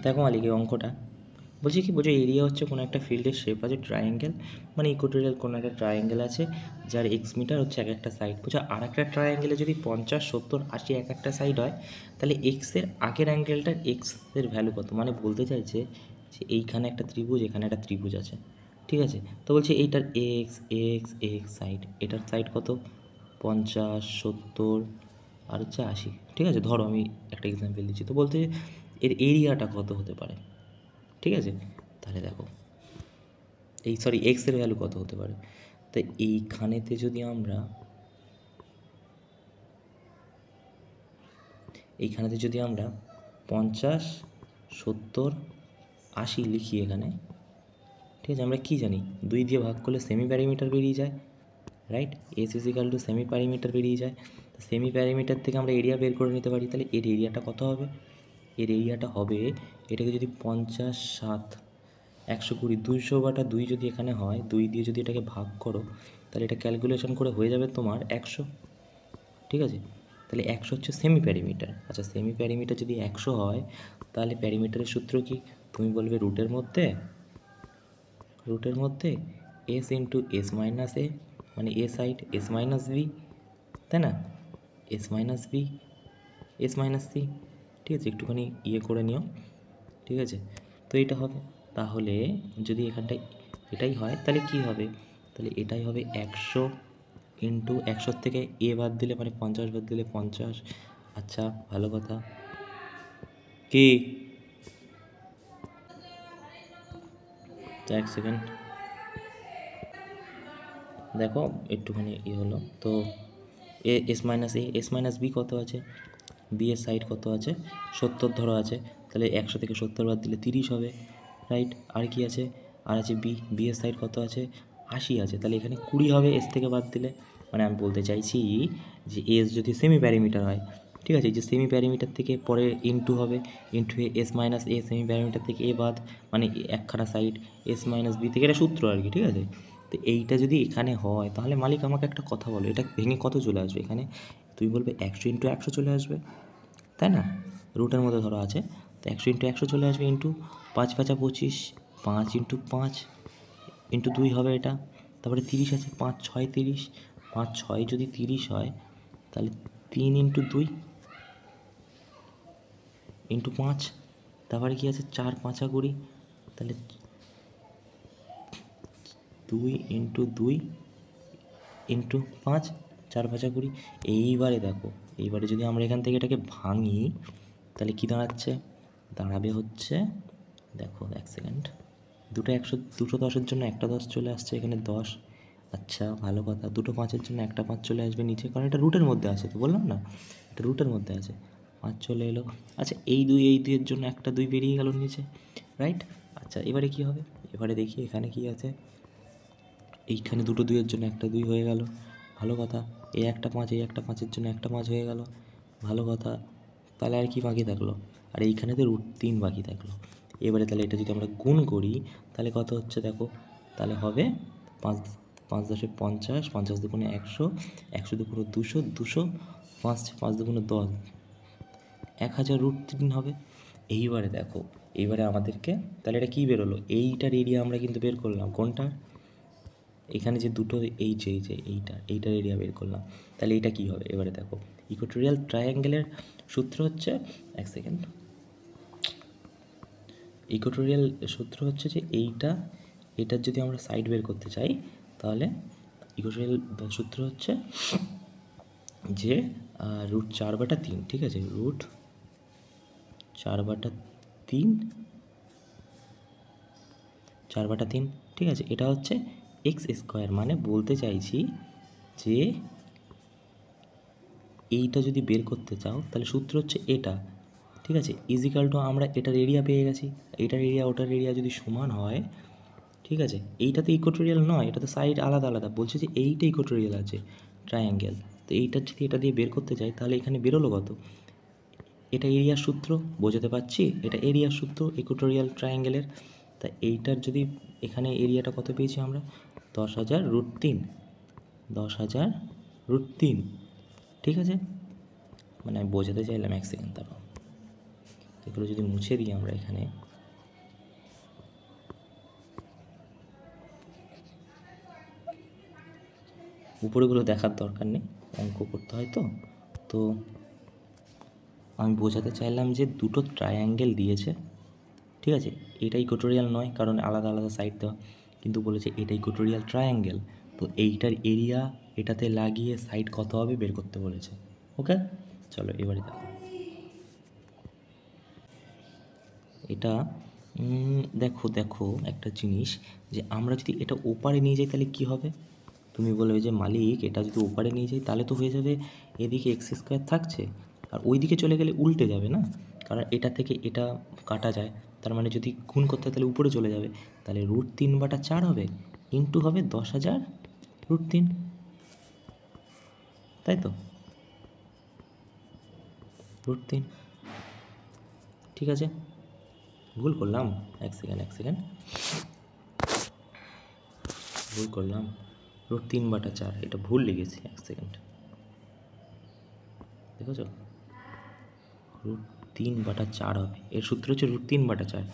দেখো মালিক এই অঙ্কটা বলছি কি, বলছে এরিয়া হচ্ছে কোনো একটা ফিল্ডের শেপ আছে ট্রায়াঙ্গেল, মানে ইকুয়েটোরিয়াল কোনো একটা ট্রায়াঙ্গেল আছে যার এক্স মিটার হচ্ছে এক একটা সাইড। বলছে আর একটা ট্রায়াঙ্গেলে যদি 50, 70, 80 এক একটা সাইড হয়, তাহলে এক্সের আগের অ্যাঙ্গেলটার এক্সের ভ্যালু কত? মানে বলতে চাইছে যে এইখানে একটা ত্রিভুজ, এখানে একটা ত্রিভুজ আছে, ঠিক আছে? তো বলছে এইটার এক্স এক্স এক্স সাইড, এটার সাইড কত? 50, 70 আর হচ্ছে 80, ঠিক আছে? ধরো আমি একটা এক্সাম্পল দিচ্ছি। তো বলতে এর এরিয়াটা কত হতে পারে, ঠিক আছে? তাহলে দেখো এক্সের ভ্যালু কত হতে পারে। তো এইখানেতে যদি আমরা এইখানেতে যদি আমরা 50, 70, 80 লিখি এখানে, ঠিক আছে? আমরা কি জানি 2 দিয়ে ভাগ করলে সেমি প্যারিমিটার বেরিয়ে যায়, right? S is equal to semi perimeter বেরিয়ে যায়। তো সেমি প্যারিমিটার থেকে আমরা এরিয়া বের করে নিতে পারি। তাহলে এর এরিয়াটা কত হবে? এর এরিয়াটা হবে, এটাকে যদি 50, 7, 120, 200/2 যদি এখানে হয়, 2 দিয়ে যদি এটাকে ভাগ করো, তাহলে এটা ক্যালকুলেশন করে হয়ে যাবে তোমার 100, ঠিক আছে? তাহলে 100 হচ্ছে সেমি প্যারিমিটার। আচ্ছা, সেমি প্যারিমিটার যদি 100 হয়, তাহলে প্যারিমিটারের সূত্র কি? তুমি বলবে রুটের মধ্যে S into S minus A, মানে A side S minus B, তাই না? S minus B, S minus C, ঠিক আছে? একটুখানি করে নিও, ঠিক আছে? তো এটা হবে। তাহলে যদি এখানটায় এটাই হয়, তাহলে কি হবে? তাহলে এটাই হবে 100 ইন্টু 100 থেকে এ বাদ দিলে, মানে 50 বাদ দিলে 50। আচ্ছা, ভালো কথা। কি? তো এক সেকেন্ড দেখো, একটুখানি হলো। তো এস মাইনাস বি কত আছে? বি এর সাইড কত আছে? 70 ধরো আছে। তাহলে 100 থেকে 70 বাদ দিলে 30 হবে, রাইট? আর কি আছে? আর আছে বি এর সাইড কত আছে? 80 আছে। তাহলে এখানে 20 হবে এস থেকে বাদ দিলে। মানে আমি বলতে চাইছি যে এস যদি সেমি প্যারিমিটার হয়, ঠিক আছে, এই যে সেমি প্যারিমিটার থেকে পরে ইনটু হবে, ইনটু এস মাইনাস এ, সেমি প্যারিমিটার থেকে এ বাদ, মানে একখানা সাইড এস মাইনাস বি থেকে, এটা সূত্র আর কি, ঠিক আছে? তো এইটা যদি এখানে হয়, তাহলে মালিক আমাকে একটা কথা বলো, এটা ভেঙে কত চলে আসবে এখানে? তুমি বলবে 100 ইন্টু 100 চলে আসবে, তাই না? রুটের মধ্যে ধরা আছে। তো 100 ইন্টু 100 চলে আসবে, ইন্টু 5 5 25, 5 ইন্টু 5 ইন্টু 2 হবে এটা। তারপরে 30 আছে, 5 6 30, 5 6 যদি 30 হয়, তাহলে 3 ইন্টু 2 ইন্টু 5, তারপরে কি আছে? 4 5 20, তাহলে 2 ইন্টু 2 ইন্টু 5, 4 5 20। এইবারে দেখো, এইবারে যদি আমরা এখান থেকে এটাকে ভাঙি, তাহলে কি দাঁড়াচ্ছে? দাঁড়াবে হচ্ছে, দেখো এক সেকেন্ড, দুটো 10-এর জন্য একটা 10 চলে আসছে এখানে 10। আচ্ছা, ভালো কথা। দুটো 5-এর জন্য একটা 5 চলে আসবে নিচে, কারণ এটা রুটের মধ্যে আছে, তো বললাম না এটা রুটের মধ্যে আছে। 5 চলে এলো। আচ্ছা, এই 2-এর জন্য একটা 2 বেরিয়ে গেল নিচে, রাইট? আচ্ছা, এবারে কি হবে? এবারে দেখি এখানে কি আছে। এইখানে দুটো 2-এর জন্য একটা 2 হয়ে গেল, ভালো কথা। এই একটা 5, এই একটা 5-এর জন্য একটা 5 হয়ে গেল, ভালো কথা। তাহলে আর কি বাকি থাকলো? আর এইখানেতে √3 বাকি থাকলো। এবারে তাহলে এটা যদি আমরা গুণ করি, তাহলে কত হচ্ছে দেখো? তাহলে হবে 5 5 10 50, 50 দুগুণে 100, 100 দুগুণে 200, 200, 5 দুগুণে 10, 1000√3 হবে। এইবারে দেখো, এইবারে আমাদেরকে তাহলে এটা কী বেরোলো? এইটার এরিয়া আমরা কিন্তু বের করলাম। কোনটা? এখানে যে দুটো এইটার এরিয়া বের করলাম। তাহলে এইটা কী হবে? এবারে দেখো, ইকুয়েটোরিয়াল ট্রায়াঙ্গেলের সূত্র হচ্ছে, এক সেকেন্ড, ইকুয়েটোরিয়াল সূত্র হচ্ছে যে এটার যদি আমরা সাইড বের করতে চাই, তাহলে ইকুয়েটোরিয়াল সূত্র হচ্ছে যে √4/3, ঠিক আছে? √4/3, 4/3, ঠিক আছে? এটা হচ্ছে x²। মানে বলতে চাইছি যে এইটা যদি বের করতে চাও, তাহলে সূত্র হচ্ছে এটা, ঠিক আছে? ইজিক্যাল টু আমরা এটার এরিয়া পেয়ে গেছি। এটার এরিয়া ওটার এরিয়া যদি সমান হয়, ঠিক আছে? এইটা তো ইকুয়েটোরিয়াল নয়, এটা তো সাইড আলাদা আলাদা। বলছে যে এইটা ইকুয়েটোরিয়াল আছে ট্রায়াঙ্গেল। তো এইটার যদি এটা দিয়ে বের করতে চাই, তাহলে এখানে বেরোলো কত? এটা এরিয়ার সূত্র, বোঝাতে পারছি? এটা এরিয়ার সূত্র ইকুয়েটোরিয়াল ট্রায়াঙ্গেলের। তা এইটার যদি এখানে এরিয়াটা কত পেয়েছি আমরা? 10,000√3, 10,000√3, ঠিক আছে? মানে আমি বোঝাতে চাইলাম, এক সেকেন্ড দাঁড়াও। এগুলো যদি মুছে দিই আমরা এখানে, উপরেগুলো দেখার দরকার নেই, অঙ্ক করতে হয় তো। তো আমি বোঝাতে চাইলাম যে দুটো ট্রায়াঙ্গেল দিয়েছে, ঠিক আছে, এটা ইকুয়েটোরিয়াল নয় কারণ আলাদা আলাদা সাইড দেওয়া, কিন্তু বলেছে এটা ইকুয়েটোরিয়াল ট্রায়াঙ্গেল, তো এইটার এরিয়া এটাতে লাগিয়ে সাইড কত হবে বের করতে বলেছে। ওকে, চলো এবারে দেখো এটা। দেখো দেখো একটা জিনিস, যে আমরা যদি এটা ওপারে নিয়ে যাই তাহলে কি হবে? তুমি বলবে যে মালিক এটা যদি ওপারে নিয়ে যাই তাহলে তো হয়ে যাবে এদিকে এক্স স্কোয়ার থাকছে, আর ওই দিকে চলে গেলে উল্টে যাবে না, কারণ এটা থেকে এটা কাটা যায়, তার মানে যদি গুণ করতে হয় তাহলে উপরে চলে যাবে, তাহলে √3/4 হবে, ইন্টু হবে 10,000 √3, তাই তো, √3, ঠিক আছে। ভুল করলাম, এক সেকেন্ড ভুল করলাম, √3/4 এটা ভুল লিখেছি, এক সেকেন্ড, দেখেছো, √3/4 হবে, এর সূত্র হচ্ছে √3/4।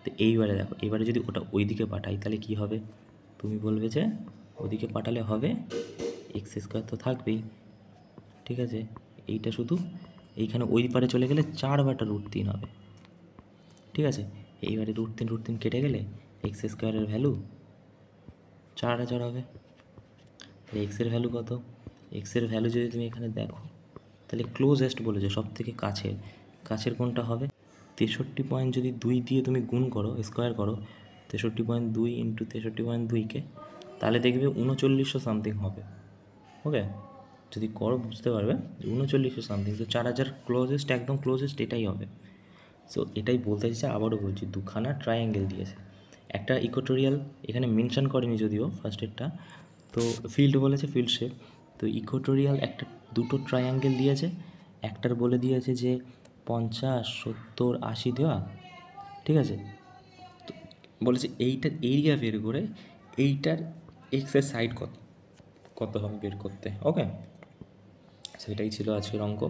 তো এইবারে দেখো, এবারে যদি ওটা ওইদিকে পাঠাই তাহলে কি হবে? তুমি বলবে যে ওদিকে পাঠালে হবে এক্স স্কোয়ার তো থাকবেই, ঠিক আছে, এইটা শুধু এইখানে ওই পারে চলে গেলে 4/√3 হবে, ঠিক আছে। এইবারে √3 কেটে গেলে এক্স স্কোয়ারের ভ্যালু 4,000 হবে। তাহলে এক্সের ভ্যালু কত? এক্সের ভ্যালু যদি তুমি এখানে দেখো তাহলে ক্লোজেস্ট বলেছে, সব থেকে কাছের কোনটা হবে? 63 যদি 2 দিয়ে তুমি গুণ করো, স্কোয়ার করো 63.2 ইন্টু 63.2কে, তাহলে দেখবে 3900 সামথিং হবে। ওকে, যদি করো বুঝতে পারবে 3900 সামথিং, তো 4,000 ক্লোজেস্ট, একদম ক্লোজেস্ট এটাই হবে। সো এটাই বলতে চাইছে, আবারও বলছি দুখানা ট্রায়াঙ্গেল দিয়েছে, একটা ইকুয়েটোরিয়াল এখানে মেনশন করেনি যদিও ফার্স্টেরটা, তো ফিল্ড বলেছে, ফিল্ড শেপ, তো ইকুয়েটোরিয়াল একটা দুটো ট্রায়াঙ্গেল দিয়েছে, একটার বলে দিয়েছে যে 50, 70, 80 দেওয়া, ঠিক আছে, তো বলেছে এইটার এরিয়া বের করে এইটার এক্সের সাইড কত কত হবে বের করতে। ওকে, সেটাই ছিল আজকের অঙ্ক।